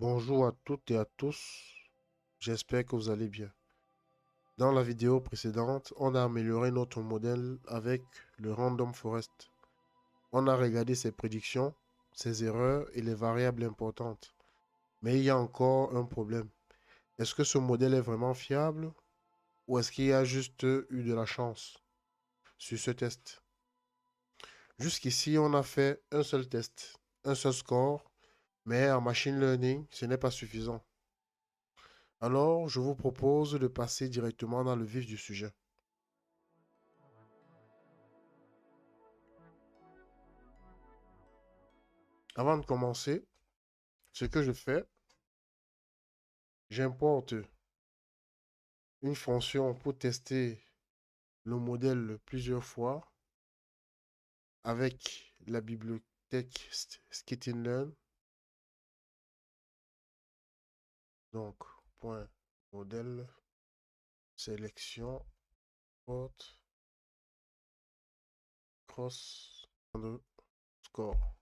Bonjour à toutes et à tous, j'espère que vous allez bien. Dans la vidéo précédente, on a amélioré notre modèle avec le Random Forest. On a regardé ses prédictions, ses erreurs et les variables importantes. Mais il y a encore un problème. Est-ce que ce modèle est vraiment fiable ou est-ce qu'il y a juste eu de la chance sur ce test? Jusqu'ici, on a fait un seul test, un seul score, mais en machine learning, ce n'est pas suffisant. Alors, je vous propose de passer directement dans le vif du sujet. Avant de commencer, ce que je fais, j'importe une fonction pour tester le modèle plusieurs fois avec la bibliothèque skitlearn. Donc, point modèle, sélection, porte, cross, score.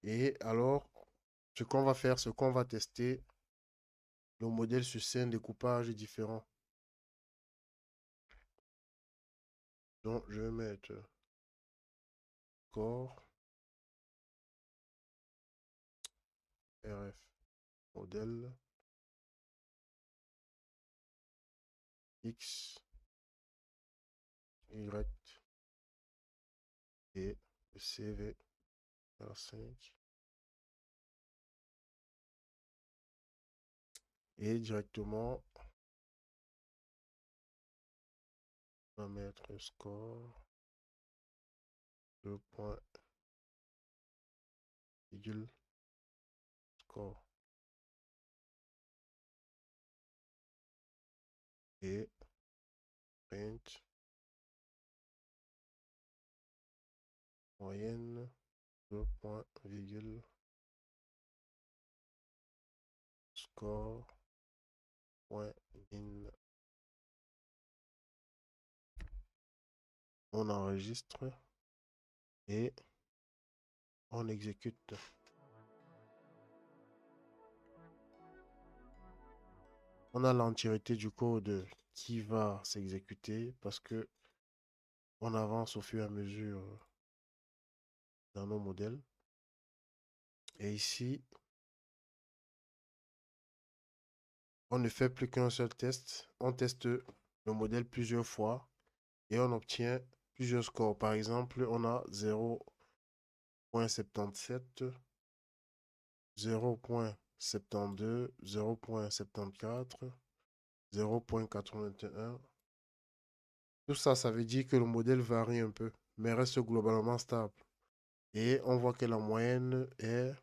Et alors, ce qu'on va faire, c'est qu'on va tester le modèle sur 5 découpages différents. Donc, je vais mettre score, rf, modèle, x, y et CV 5. Et directement, on va mettre score, le point, virgule, score. Et print, moyenne, le point, virgule, score, point, min. On enregistre et on exécute. On a l'entièreté du code qui va s'exécuter parce que on avance au fur et à mesure dans nos modèles. Et ici, on ne fait plus qu'un seul test. On teste le modèle plusieurs fois et on obtient plusieurs scores. Par exemple, on a 0.77, 0.72, 0.74, 0.81. Tout ça, ça veut dire que le modèle varie un peu, mais reste globalement stable. Et on voit que la moyenne est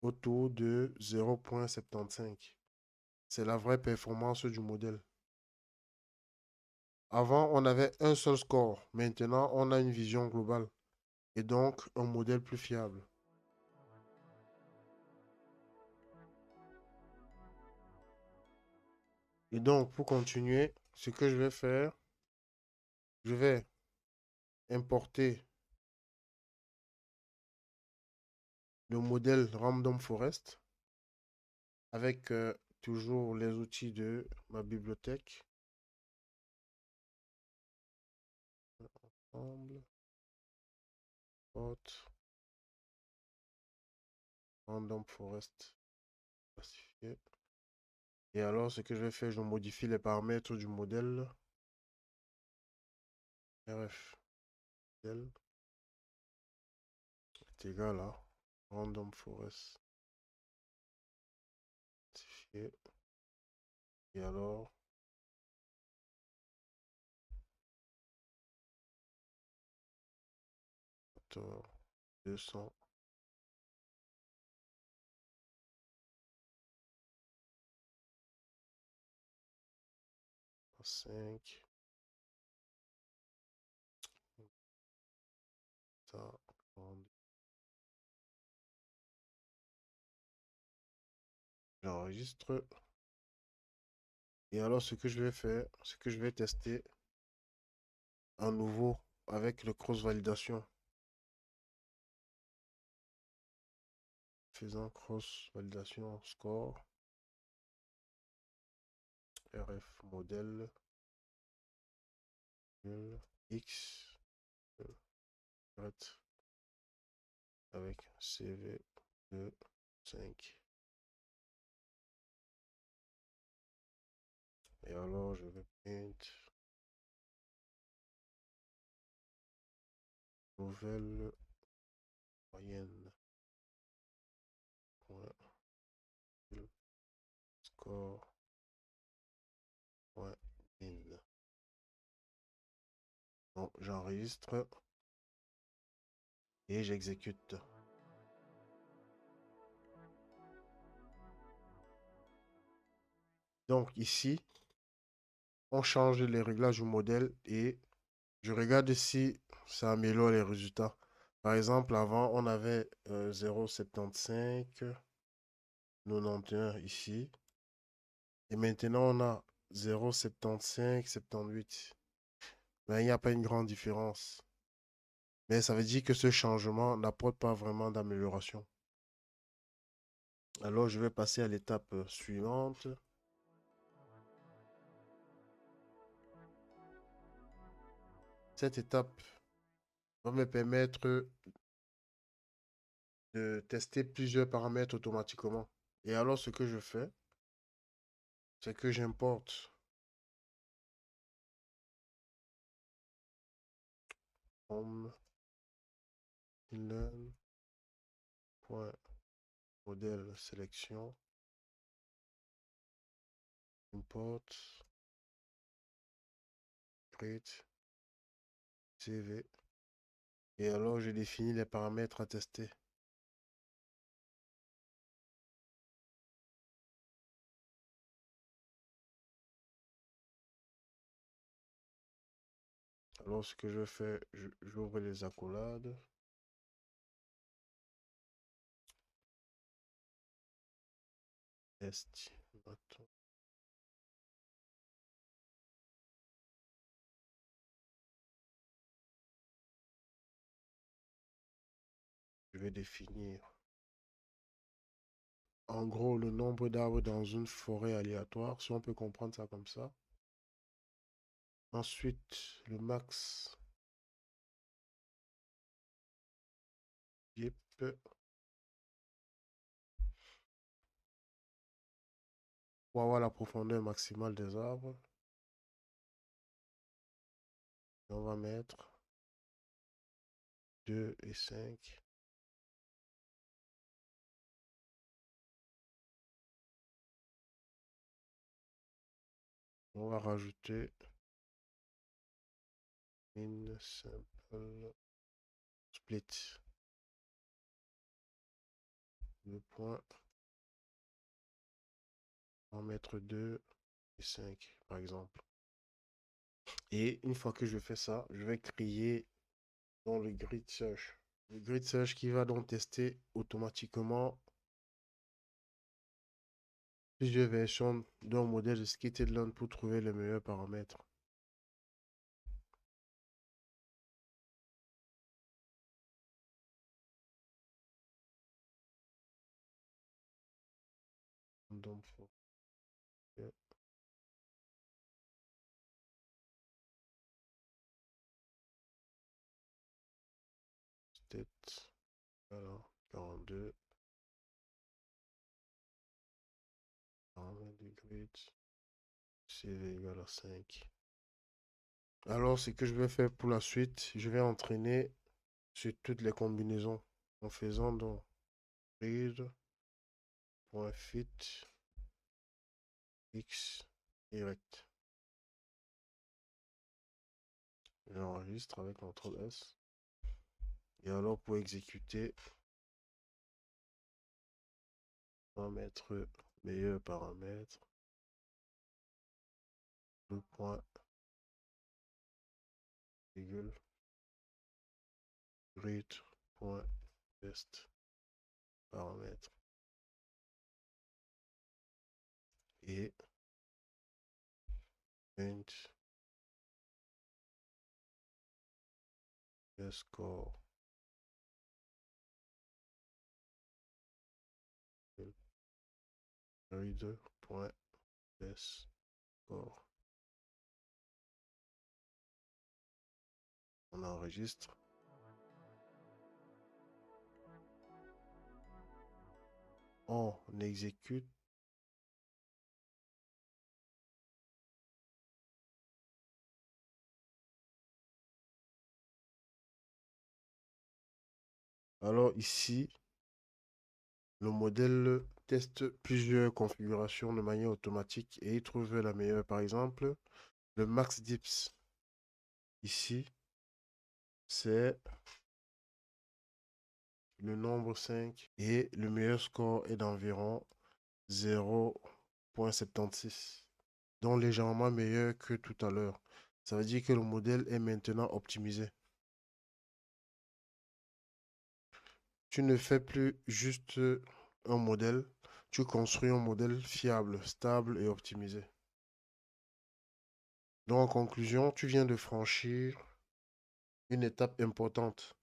autour de 0.75. C'est la vraie performance du modèle. Avant, on avait un seul score. Maintenant, on a une vision globale et donc un modèle plus fiable. Et donc, pour continuer, ce que je vais faire, je vais importer le modèle Random Forest avec toujours les outils de ma bibliothèque. Ensemble, hot, Random Forest classifié. Et alors, ce que je vais faire, je modifie les paramètres du modèle. RF modèle est égal à Random Forest classifié. Et alors, 200. 5, ça, j'enregistre. Et alors, ce que je vais faire, c'est que je vais tester à nouveau avec le cross-validation. faisant cross validation score, rf modèle x avec cv de 5. Et alors je vais print nouvelle moyenne score min. Bon, j'enregistre et j'exécute. Donc ici, on change les réglages du modèle et je regarde si ça améliore les résultats. Par exemple, avant, on avait 0,75, 91 ici. Et maintenant, on a 0,75, 78. Mais il n'y a pas une grande différence. Mais ça veut dire que ce changement n'apporte pas vraiment d'amélioration. Alors, je vais passer à l'étape suivante. Cette étape va me permettre de tester plusieurs paramètres automatiquement. Et alors, ce que je fais, c'est que j'importe home modèle sélection import create cv et alors je définis les paramètres à tester. Alors ce que je fais, j'ouvre les accolades. Estimateur. Je vais définir en gros le nombre d'arbres dans une forêt aléatoire, si on peut comprendre ça comme ça. Ensuite, le max yep, pour avoir la profondeur maximale des arbres. Et on va mettre 2 et 5. On va rajouter une simple split. Le point. On va mettre 2 et 5 par exemple. Et une fois que je fais ça, je vais créer dans le grid search. Le grid search qui va donc tester automatiquement plusieurs versions d'un modèle de scikit-learn pour trouver les meilleurs paramètres. Donc, state, alors 42, paramètres du grid, CV égale à 5. Alors, ce que je vais faire pour la suite, je vais entraîner sur toutes les combinaisons en faisant donc read.fit x, y. J'enregistre avec CTRL S. Et alors pour exécuter, on va mettre meilleur paramètre. Le point virgule greet.best paramètre. Et print le score read.score. On enregistre. On exécute. Alors ici, le modèle teste plusieurs configurations de manière automatique et il trouve la meilleure. Par exemple, le max dips. Ici, c'est le nombre 5 et le meilleur score est d'environ 0,76, donc légèrement meilleur que tout à l'heure. Ça veut dire que le modèle est maintenant optimisé. Tu ne fais plus juste un modèle, tu construis un modèle fiable, stable et optimisé. Donc en conclusion, tu viens de franchir une étape importante.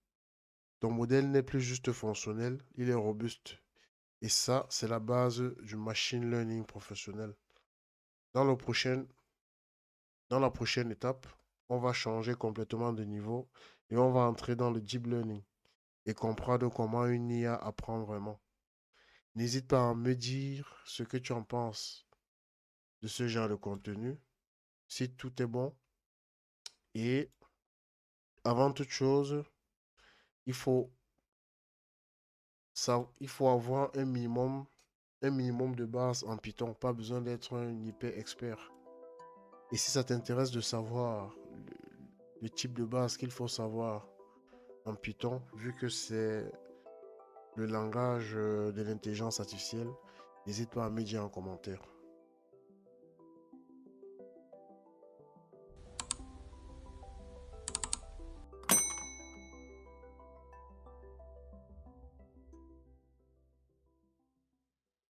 Ton modèle n'est plus juste fonctionnel, il est robuste. Et ça, c'est la base du machine learning professionnel. Dans dans la prochaine étape, on va changer complètement de niveau et on va entrer dans le deep learning et comprendre comment une IA apprend vraiment. N'hésite pas à me dire ce que tu en penses de ce genre de contenu, si tout est bon. Et avant toute chose, il faut, il faut avoir un minimum de base en Python. Pas besoin d'être un hyper expert. Et si ça t'intéresse de savoir le type de base qu'il faut savoir en Python, vu que c'est le langage de l'intelligence artificielle, n'hésite pas à me dire en commentaire.